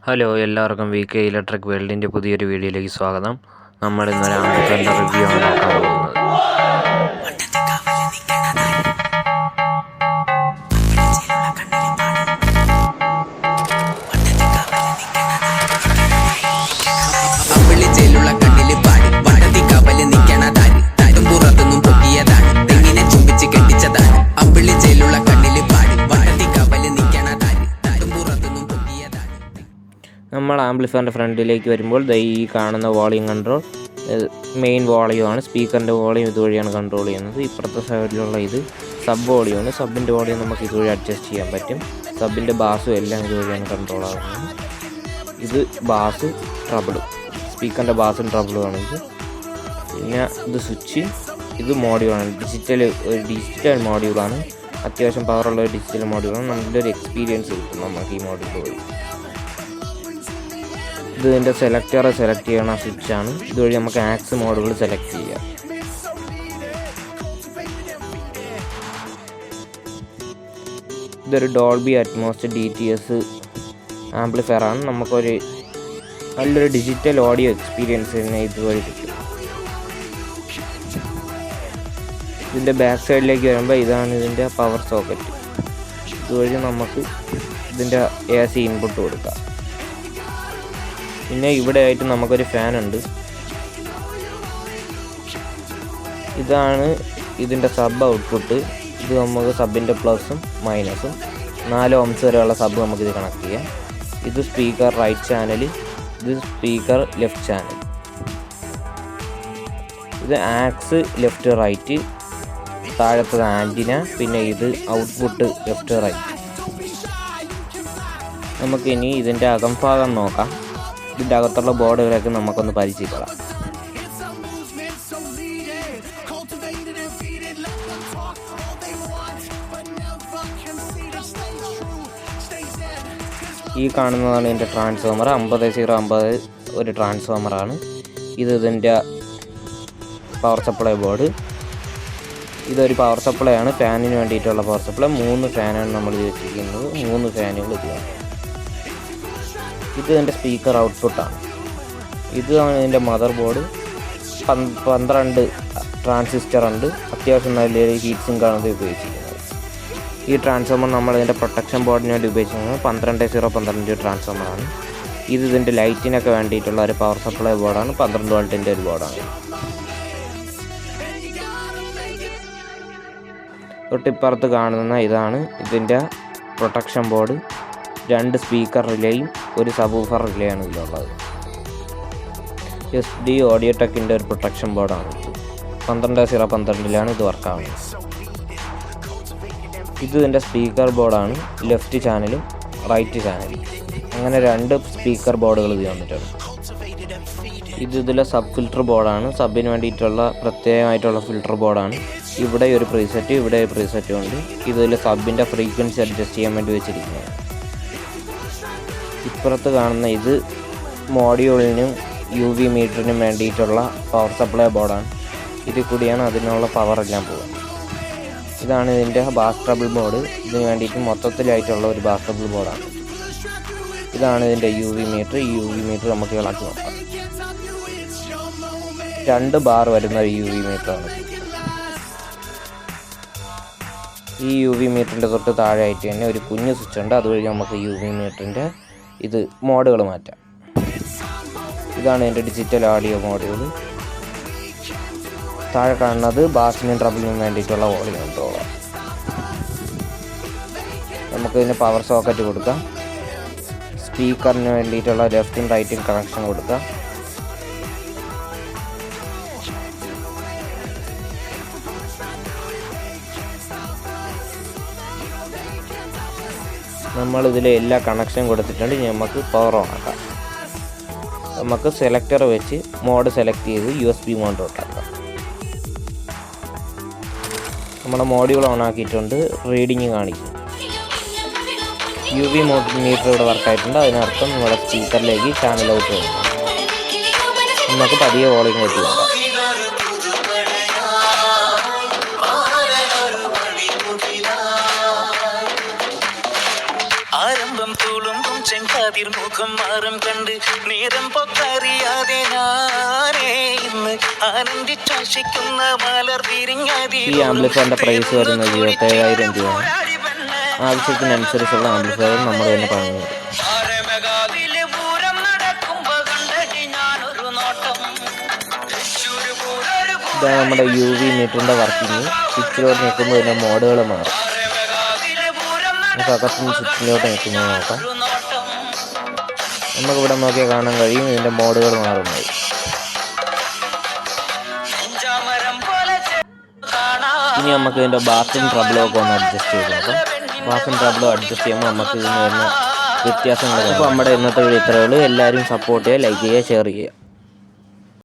Hello, എല്ലാവർക്കും VK electric വേൾഡിൻ്റെ പുതിയൊരു വീഡിയോയിലേക്ക് സ്വാഗതം. നമ്മൾ ഇന്നൊരു ആംപ്ലിഫയറിൻ്റെ റിവ്യൂ ആണ് നോക്കാൻ പോകുന്നത്. നമ്മൾ ആംപ്ലിഫയറിൻ്റെ ഫ്രണ്ടിലേക്ക് വരുമ്പോൾ ഈ കാണുന്ന വോളിയം കൺട്രോൾ മെയിൻ വോളിയമാണ്. സ്പീക്കറിൻ്റെ വോളിയം ഇതുവഴിയാണ് കൺട്രോൾ ചെയ്യുന്നത്. ഇപ്പുറത്തെ സൈഡിലുള്ള ഇത് സബ് വോളിയമാണ്. സബിൻ്റെ വോളിയം നമുക്ക് ഇതുവഴി അഡ്ജസ്റ്റ് ചെയ്യാൻ പറ്റും. സബിൻ്റെ ബാസും എല്ലാം ഇതുവഴിയാണ് കൺട്രോൾ ആകുന്നത്. ഇത് ബാസ് ട്രബിളും, സ്പീക്കറിൻ്റെ ബാസും ട്രബിളുമാണ് ഇത്. പിന്നെ ഇത് സ്വിച്ച്, ഇത് മോഡ്യൂളാണ്. ഡിജിറ്റൽ മോഡ്യൂളാണ്. അത്യാവശ്യം പവറുള്ള ഒരു ഡിജിറ്റൽ മോഡ്യൂളാണ്. നമ്മുടെ ഒരു എക്സ്പീരിയൻസ് കിട്ടും നമുക്ക് ഈ മോഡ്യൂൾ വഴി. ഇത് ഇതിൻ്റെ സെലക്ട് ചെയ്യണ സ്വിച്ചാണ്. ഇതുവഴി നമുക്ക് ആക്സ് മോഡുകൾ സെലക്ട് ചെയ്യാം. ഇതൊരു ഡോൾബി അറ്റ്മോസ് DTS ആംപ്ലിഫയർ ആണ്. നമുക്കൊരു നല്ലൊരു ഡിജിറ്റൽ ഓഡിയോ എക്സ്പീരിയൻസ് തന്നെ ഇതുവഴി കിട്ടും. ഇതിൻ്റെ ബാക്ക് സൈഡിലേക്ക് വരുമ്പോൾ ഇതാണ് ഇതിൻ്റെ പവർ സോക്കറ്റ്. ഇതുവഴി നമുക്ക് ഇതിൻ്റെ AC ഇൻപുട്ട് കൊടുക്കാം. പിന്നെ ഇവിടെ ആയിട്ട് നമുക്കൊരു ഫാൻ ഉണ്ട്. ഇതാണ് ഇതിൻ്റെ സബ് ഔട്ട്പുട്ട്. ഇത് നമുക്ക് സബിൻ്റെ പ്ലസും മൈനസും 4 ohms വരെയുള്ള സബ് നമുക്കിത് കണക്ട് ചെയ്യാം. ഇത് സ്പീക്കർ റൈറ്റ് ചാനൽ, ഇത് സ്പീക്കർ ലെഫ്റ്റ് ചാനൽ. ഇത് ആക്സ് ലെഫ്റ്റ് റൈറ്റ്, താഴത്തത് ആൻറ്റിന, പിന്നെ ഇത് ഔട്ട്പുട്ട് ലെഫ്റ്റ് റൈറ്റ്. നമുക്കിനി ഇതിൻ്റെ അകംഭാഗം നോക്കാം. ഇതിൻ്റെ അകത്തുള്ള ബോർഡുകളൊക്കെ നമുക്കൊന്ന് പരിചയപ്പെടാം. ഈ കാണുന്നതാണ് ഇതിൻ്റെ ട്രാൻസ്ഫോമർ. 50-50 ഒരു ട്രാൻസ്ഫോമറാണ്. ഇതിൻ്റെ പവർ സപ്ലൈ ബോർഡ്. ഇതൊരു പവർ സപ്ലൈ ആണ്, ഫാനിന് വേണ്ടിയിട്ടുള്ള പവർ സപ്ലൈ. 3 ഫാനാണ് നമ്മൾ ഉപയോഗിച്ചിരിക്കുന്നത്. 3 ഫാനുകൾ ഇതിലാണ്. ഇത് ഇതിൻ്റെ സ്പീക്കർ ഔട്ട്പുട്ടാണ്. ഇതാണ് ഇതിൻ്റെ മദർ ബോർഡ്. 12 ട്രാൻസിസ്റ്റർ ഉണ്ട്. അത്യാവശ്യം നല്ല ഹീറ്റ് സിങ്കാണ് ഇത് ഉപയോഗിച്ചിരിക്കുന്നത്. ഈ ട്രാൻസ്ഫോമർ നമ്മൾ ഇതിൻ്റെ പ്രൊട്ടക്ഷൻ ബോർഡിന് വേണ്ടി ഉപയോഗിച്ചിരിക്കുന്നത് 12-0-12 ട്രാൻസ്ഫോമറാണ്. ഇത് ഇതിൻ്റെ ലൈറ്റിനൊക്കെ വേണ്ടിയിട്ടുള്ള ഒരു പവർ സപ്ലൈ ബോർഡാണ്. 12 വോൾട്ടിൻ്റെ ഒരു ബോർഡാണ്. തൊട്ടിപ്പുറത്ത് കാണുന്ന ഇതാണ് ഇതിൻ്റെ പ്രൊട്ടക്ഷൻ ബോർഡ്. 2 സ്പീക്കർ റിലേയും ഒരു സബൂഫർ റിലേയാണ് ഇതിലുള്ളത്. SD ഓഡിയോ ടെക്കിൻ്റെ ഒരു പ്രൊട്ടക്ഷൻ ബോർഡാണ്. 12-0-12 ഇത് വർക്കാവുന്നത്. ഇത് ഇതിൻ്റെ സ്പീക്കർ ബോർഡാണ്. ലെഫ്റ്റ് ചാനലും റൈറ്റ് ചാനലും, അങ്ങനെ 2 സ്പീക്കർ ബോർഡുകൾ ഇത് വന്നിട്ടുണ്ട്. ഇത് ഇതിലെ സബ് ഫിൽറ്റർ ബോർഡാണ്. സബിന് വേണ്ടിയിട്ടുള്ള പ്രത്യേകമായിട്ടുള്ള ഫിൽറ്റർ ബോർഡാണ്. ഇവിടെ ഒരു പ്രീസെറ്റ്, ഇവിടെ ഒരു പ്രീസെറ്റും ഉണ്ട്. ഇതിൽ സബിൻ്റെ ഫ്രീക്വൻസി അഡ്ജസ്റ്റ് ചെയ്യാൻ വേണ്ടി വെച്ചിരിക്കുന്നത്. ഇപ്പുറത്ത് കാണുന്ന ഇത് മോഡ്യൂളിനും UV മീറ്ററിനും വേണ്ടിയിട്ടുള്ള പവർ സപ്ലൈ ബോർഡാണ്. ഇതിൽ കൂടിയാണ് അതിനുള്ള പവറെല്ലാം പോകുക. ഇതാണ് ഇതിൻ്റെ ബാസ് ട്രബിൾ ബോർഡ്. ഇതിന് വേണ്ടിയിട്ട് മൊത്തത്തിലായിട്ടുള്ള ഒരു ബാസ് ട്രബിൾ ബോർഡാണ്. ഇതാണ് ഇതിൻ്റെ UV മീറ്റർ. ഈ UV മീറ്റർ നമുക്ക് ഇളക്കി നോക്കാം. 2 ബാർ വരുന്ന ഒരു UV മീറ്ററാണ്. ഈ UV മീറ്ററിൻ്റെ തൊട്ട് താഴെയായിട്ട് തന്നെ ഒരു കുഞ്ഞ് സ്വിച്ച് ഉണ്ട്. അതുവഴി നമുക്ക് UV മീറ്ററിൻ്റെ ഇത് മോഡുകൾ മാറ്റാം. ഇതാണ് എൻ്റെ ഡിജിറ്റൽ ഓഡിയോ മോഡ്യൂൾ. താഴെ കാണുന്നത് ബാസിനും ട്രബിളിനും വേണ്ടിയിട്ടുള്ള വോളിയം കൺട്രോളാണ്. നമുക്കിതിന് പവർ സോക്കറ്റ് കൊടുക്കാം. സ്പീക്കറിന് വേണ്ടിയിട്ടുള്ള ലെഫ്റ്റും റൈറ്റും കണക്ഷൻ കൊടുക്കാം. നമ്മളിതിൽ എല്ലാ കണക്ഷൻ കൊടുത്തിട്ടുണ്ട്. നമുക്ക് പവർ ഓൺ ആക്കാം. നമുക്ക് സെലക്ടർ വെച്ച് മോഡ് സെലക്ട് ചെയ്ത് USB മോഡ് ഇട്ടാക്കാം. നമ്മുടെ മോഡ്യൂൾ ഓൺ ആക്കിയിട്ടുണ്ട്. റീഡിങ് കാണിക്കും. UV മീറ്റർ ഇവിടെ വർക്കായിട്ടുണ്ട്. അതിനർത്ഥം നമ്മുടെ സ്പീക്കറിലേക്ക് ചാനൽ ഔട്ട് വരും. നമുക്ക് പതിയെ വോളിയം കയറ്റി നോക്കാം. ആരംഭം തുളുമ്പും ചെങ്കാതി മുഖം മാറും കണ്ട് നേരം പൊക്കറിയാതെ ഞാനേ ഇന്ന് ആനന്ദിച്ചാശിക്കുന്ന മലർ വിരിഞ്ഞതി. ഈ ആംപ്ലിഫയറിൻ്റെ പ്രൈസ് വരുന്നത് 27,000 രൂപയാണ്. ആവശ്യത്തിനനുസരിച്ചുള്ള ആംപ്ലിഫയർ നമ്മൾ തന്നെ പറഞ്ഞു. ഇതാണ് നമ്മുടെ UV മീറ്ററിൻ്റെ വർക്കിങ്. സ്വിച്ചിലോട്ട് നിൽക്കുമ്പോൾ ഇതിൻ്റെ മോഡുകൾ മാറും. നമുക്ക് അകത്തുനിന്ന് സ്വിച്ചിലോട്ട് നിൽക്കുന്നത് നോക്കാം. നമുക്കിവിടെ നോക്കിയാൽ കാണാൻ കഴിയും ഇതിൻ്റെ മോഡുകൾ മാറുന്നത്. ഇനി നമുക്ക് ഇതിൻ്റെ ബാത്റൂം ട്രബിളൊക്കെ ഒന്ന് അഡ്ജസ്റ്റ് ചെയ്ത് നോക്കാം. ബാത്റൂം ട്രബിൾ അഡ്ജസ്റ്റ് ചെയ്യുമ്പോൾ നമുക്ക് ഇതിന് വരുന്ന വ്യത്യാസങ്ങൾ. അപ്പോൾ നമ്മുടെ ഇന്നത്തെ വീഡിയോ ഇത്രയേ ഉള്ളൂ. എല്ലാവരും സപ്പോർട്ട് ചെയ്യുക, ലൈക്ക് ചെയ്യുക, ഷെയർ ചെയ്യുക.